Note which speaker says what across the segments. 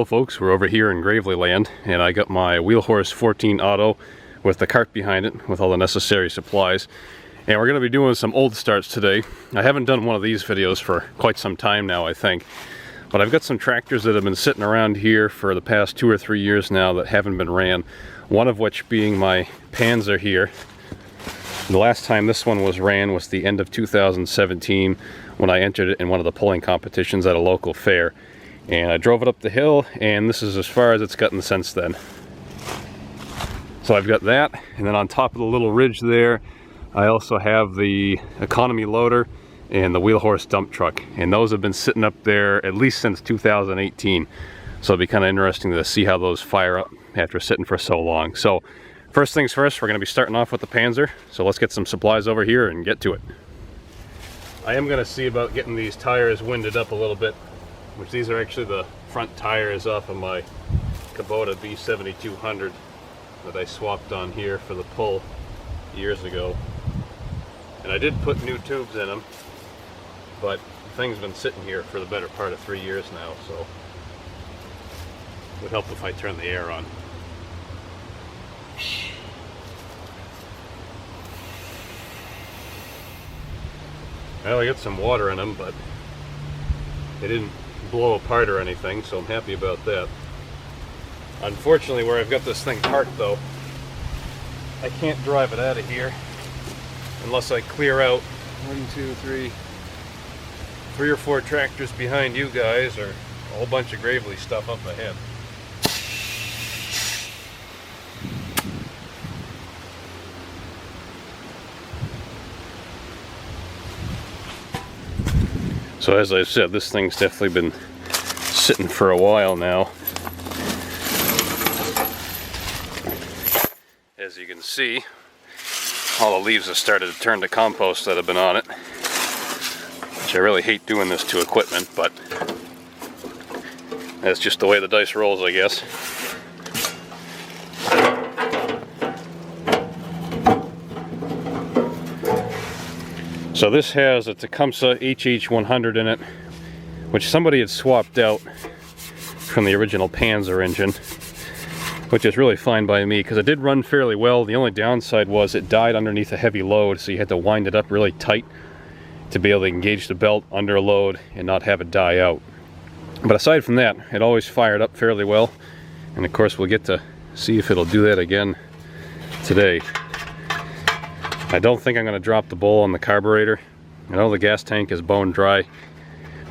Speaker 1: folks, we're over here in Gravely Land, and I got my Wheelhorse 14 Auto with the cart behind it with all the necessary supplies. And we're going to be doing some old starts today. I haven't done one of these videos for quite some time now, I think. But I've got some tractors that have been sitting around here for the past 2 or 3 years now that haven't been ran. One of which being my Panzer here. The last time this one was ran was the end of 2017 when I entered it in one of the pulling competitions at a local fair. And I drove it up the hill, and this is as far as it's gotten since then. So I've got that, and then on top of the little ridge there, I also have the economy loader and the Wheelhorse dump truck. And those have been sitting up there at least since 2018. So it'll be kind of interesting to see how those fire up after sitting for so long. So first things first, we're going to be starting off with the Panzer. So let's get some supplies over here and get to it. I am going to see about getting these tires winded up a little bit, which these are actually the front tires off of my Kubota B7200 that I swapped on here for the pull years ago. And I did put new tubes in them, but the thing's been sitting here for the better part of 3 years now, so it would help if I turn the air on. Well, I got some water in them, but they didn't blow apart or anything, so I'm happy about that. Unfortunately, where I've got this thing parked though, I can't drive it out of here unless I clear out 3 or 4 tractors behind you guys, or a whole bunch of Gravely stuff up ahead. So as I said, this thing's definitely been sitting for a while now. As you can see, all the leaves have started to turn to compost that have been on it. Which I really hate doing this to equipment, but that's just the way the dice rolls, I guess. So this has a Tecumseh HH100 in it, which somebody had swapped out from the original Panzer engine, which is really fine by me because it did run fairly well. The only downside was it died underneath a heavy load, so you had to wind it up really tight to be able to engage the belt under a load and not have it die out. But aside from that, it always fired up fairly well, and of course we'll get to see if it'll do that again today. I don't think I'm going to drop the bowl on the carburetor. I know the gas tank is bone dry.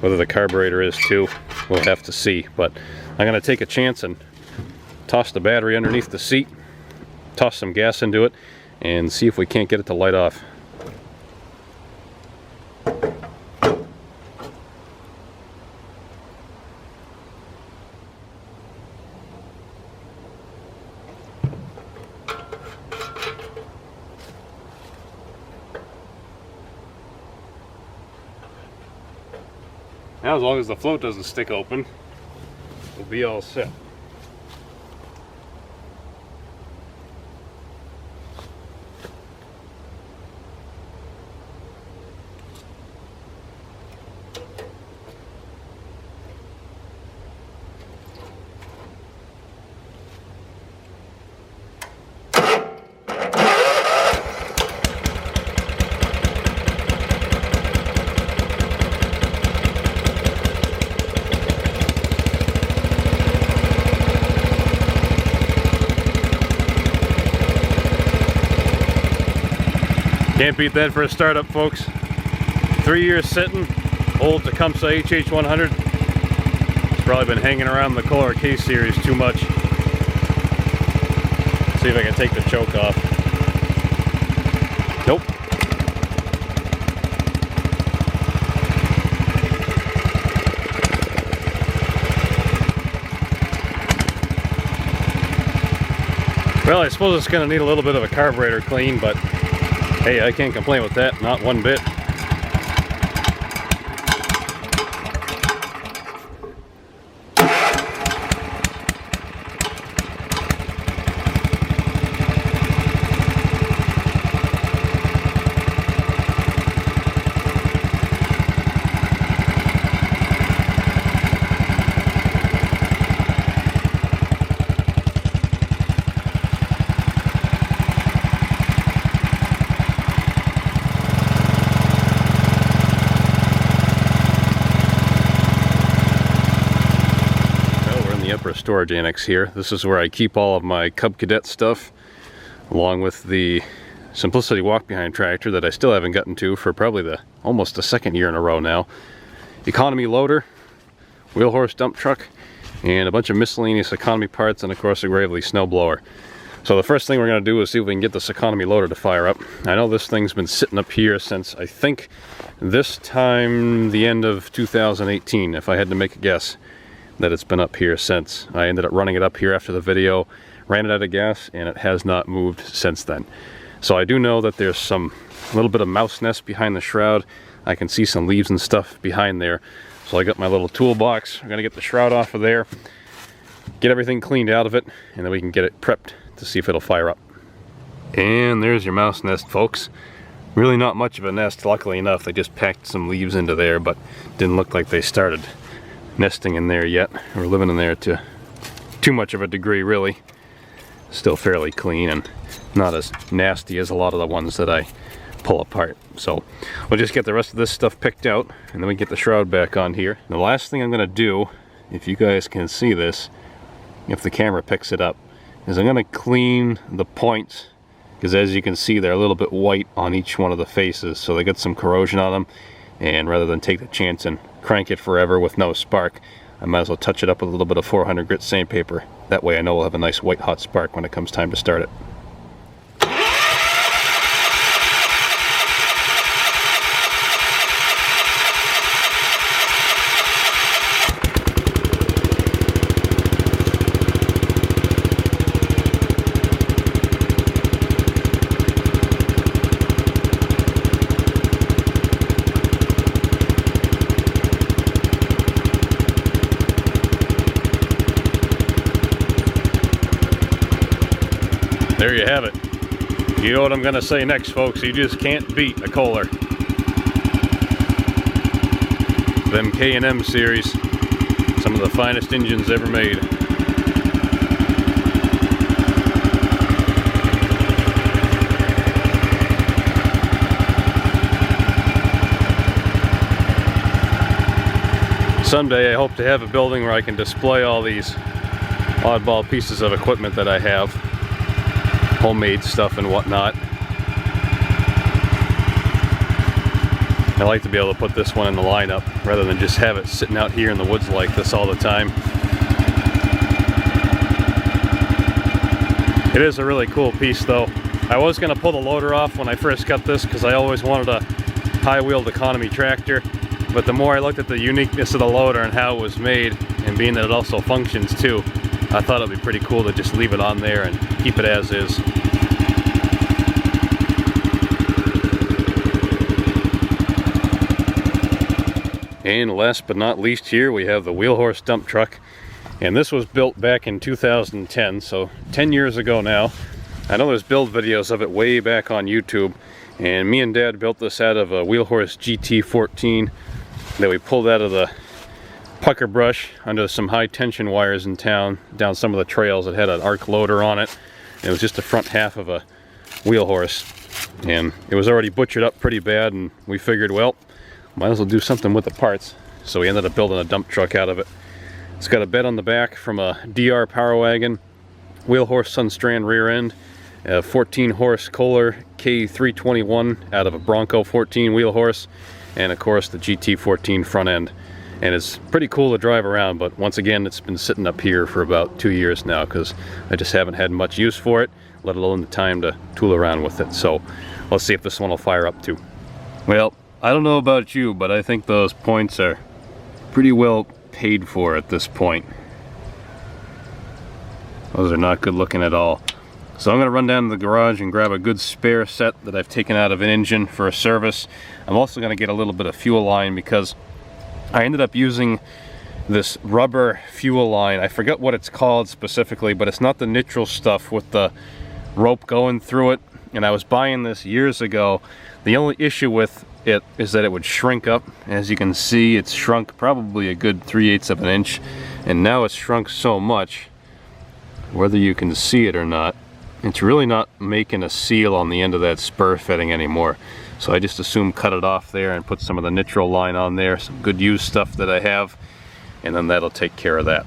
Speaker 1: Whether the carburetor is too, we'll have to see. But I'm going to take a chance and toss the battery underneath the seat, toss some gas into it, and see if we can't get it to light off. Now, as long as the float doesn't stick open, we'll be all set. Can't beat that for a startup, folks. 3 years sitting, old Tecumseh HH100. It's probably been hanging around the Kohler K series too much. See if I can take the choke off. Nope. Well, I suppose it's going to need a little bit of a carburetor clean, but hey, I can't complain with that, not one bit. storage annex here. This is where I keep all of my Cub Cadet stuff, along with the Simplicity walk-behind tractor that I still haven't gotten to for probably almost the second year in a row now. Economy loader, wheel horse dump truck, and a bunch of miscellaneous economy parts, and of course a Gravely snowblower. So the first thing we're going to do is see if we can get this economy loader to fire up. I know this thing's been sitting up here since, I think, this time the end of 2018, if I had to make a guess, that it's been up here since. I ended up running it up here after the video, ran it out of gas, and it has not moved since then. So I do know that there's a little bit of mouse nest behind the shroud. I can see some leaves and stuff behind there. So I got my little toolbox. I'm gonna get the shroud off of there, get everything cleaned out of it, and then we can get it prepped to see if it'll fire up. And there's your mouse nest, folks. Really not much of a nest, luckily enough. They just packed some leaves into there, but didn't look like they started nesting in there yet, or living in there to too much of a degree, really. Still fairly clean and not as nasty as a lot of the ones that I pull apart. So we'll just get the rest of this stuff picked out, and then we get the shroud back on here. And the last thing I'm going to do, if you guys can see this, if the camera picks it up, is I'm going to clean the points, because as you can see they're a little bit white on each one of the faces, so they got some corrosion on them, and rather than take the chance and crank it forever with no spark, I might as well touch it up with a little bit of 400 grit sandpaper. That way I know we'll have a nice white hot spark when it comes time to start it. There you have it. You know what I'm gonna say next, folks. You just can't beat a Kohler. Them K&M series, some of the finest engines ever made. Someday I hope to have a building where I can display all these oddball pieces of equipment that I have. Homemade stuff and whatnot. I like to be able to put this one in the lineup rather than just have it sitting out here in the woods like this all the time. It is a really cool piece though. I was going to pull the loader off when I first got this because I always wanted a high-wheeled economy tractor, but the more I looked at the uniqueness of the loader and how it was made, and being that it also functions too, I thought it'd be pretty cool to just leave it on there and keep it as is. And last but not least here we have the wheel horse dump truck, and this was built back in 2010, so 10 years ago now. I know there's build videos of it way back on YouTube, and me and Dad built this out of a wheel horse GT14 that we pulled out of the pucker brush under some high tension wires in town down some of the trails. It had an arc loader on it. It was just the front half of a wheel horse, and it was already butchered up pretty bad, and we figured, well, might as well do something with the parts. So we ended up building a dump truck out of it. It's got a bed on the back from a DR Power Wagon, wheel horse Sunstrand rear end, a 14 horse Kohler K321 out of a Bronco 14 wheel horse, and of course the GT14 front end. And it's pretty cool to drive around, but once again it's been sitting up here for about 2 years now because I just haven't had much use for it, let alone the time to tool around with it. So let's see if this one will fire up too. Well, I don't know about you, but I think those points are pretty well paid for at this point. Those are not good looking at all. So I'm going to run down to the garage and grab a good spare set that I've taken out of an engine for a service. I'm also going to get a little bit of fuel line because I ended up using this rubber fuel line. I forget what it's called specifically, but it's not the nitrile stuff with the rope going through it. And I was buying this years ago. The only issue with it is that it would shrink up. As you can see, it's shrunk probably a good 3/8 of an inch, and now it's shrunk so much, whether you can see it or not, it's really not making a seal on the end of that spur fitting anymore. So I just assume cut it off there and put some of the nitrile line on there, some good used stuff that I have, and then that'll take care of that.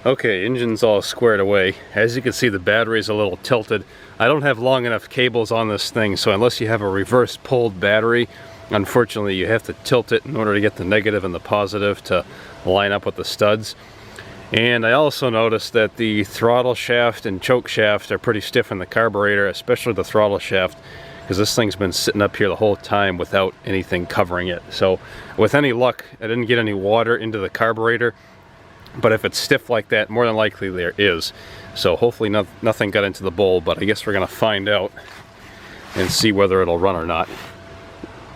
Speaker 1: Okay, engine's all squared away. As you can see, the battery's a little tilted. I don't have long enough cables on this thing, so unless you have a reverse pulled battery, unfortunately you have to tilt it in order to get the negative and the positive to line up with the studs. And I also noticed that the throttle shaft and choke shaft are pretty stiff in the carburetor, especially the throttle shaft, because this thing's been sitting up here the whole time without anything covering it. So with any luck, I didn't get any water into the carburetor, but if it's stiff like that, more than likely there is. So hopefully nothing got into the bowl, but I guess we're gonna find out and see whether it'll run or not.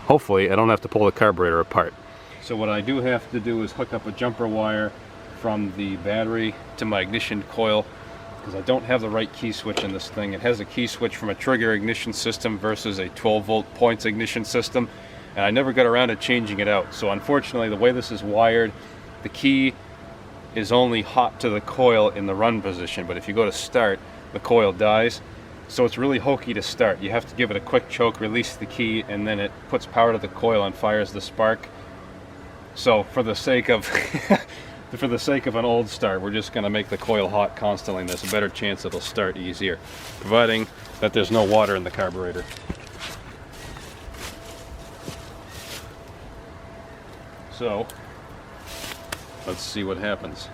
Speaker 1: Hopefully I don't have to pull the carburetor apart. So what I do have to do is hook up a jumper wire from the battery to my ignition coil, because I don't have the right key switch in this thing. It has a key switch from a trigger ignition system versus a 12-volt points ignition system, and I never got around to changing it out. So unfortunately, the way this is wired, the key is only hot to the coil in the run position, but if you go to start, the coil dies. So it's really hokey to start. You have to give it a quick choke, release the key, and then it puts power to the coil and fires the spark. So for the sake of for the sake of an old start, we're just going to make the coil hot constantly, and there's a better chance it'll start easier, providing that there's no water in the carburetor. So let's see what happens.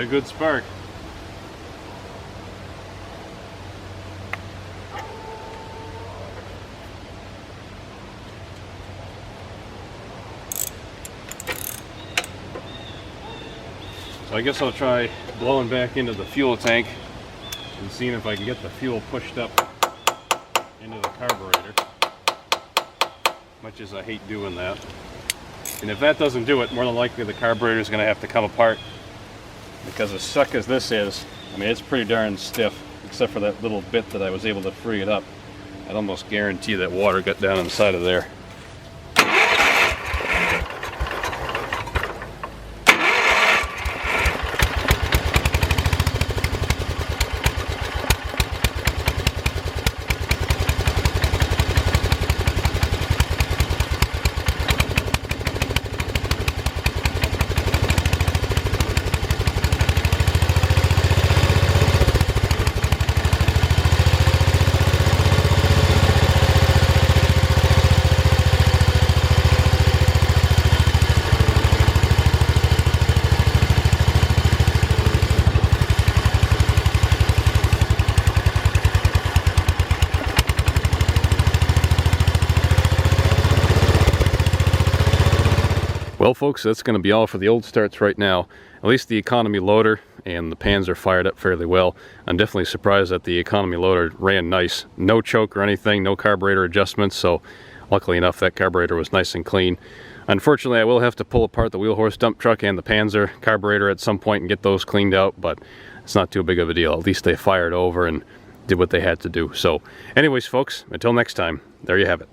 Speaker 1: Good spark. So I guess I'll try blowing back into the fuel tank and seeing if I can get the fuel pushed up into the carburetor, much as I hate doing that. And if that doesn't do it, more than likely the carburetor is going to have to come apart, because as stuck as this is, I mean, it's pretty darn stiff, except for that little bit that I was able to free it up. I'd almost guarantee that water got down inside of there. Well folks, that's going to be all for the old starts right now. At least the economy loader and the Panzer fired up fairly well. I'm definitely surprised that the economy loader ran nice. No choke or anything, no carburetor adjustments, so luckily enough that carburetor was nice and clean. Unfortunately, I will have to pull apart the wheel horse dump truck and the Panzer carburetor at some point and get those cleaned out, but it's not too big of a deal. At least they fired over and did what they had to do. So anyways folks, until next time, there you have it.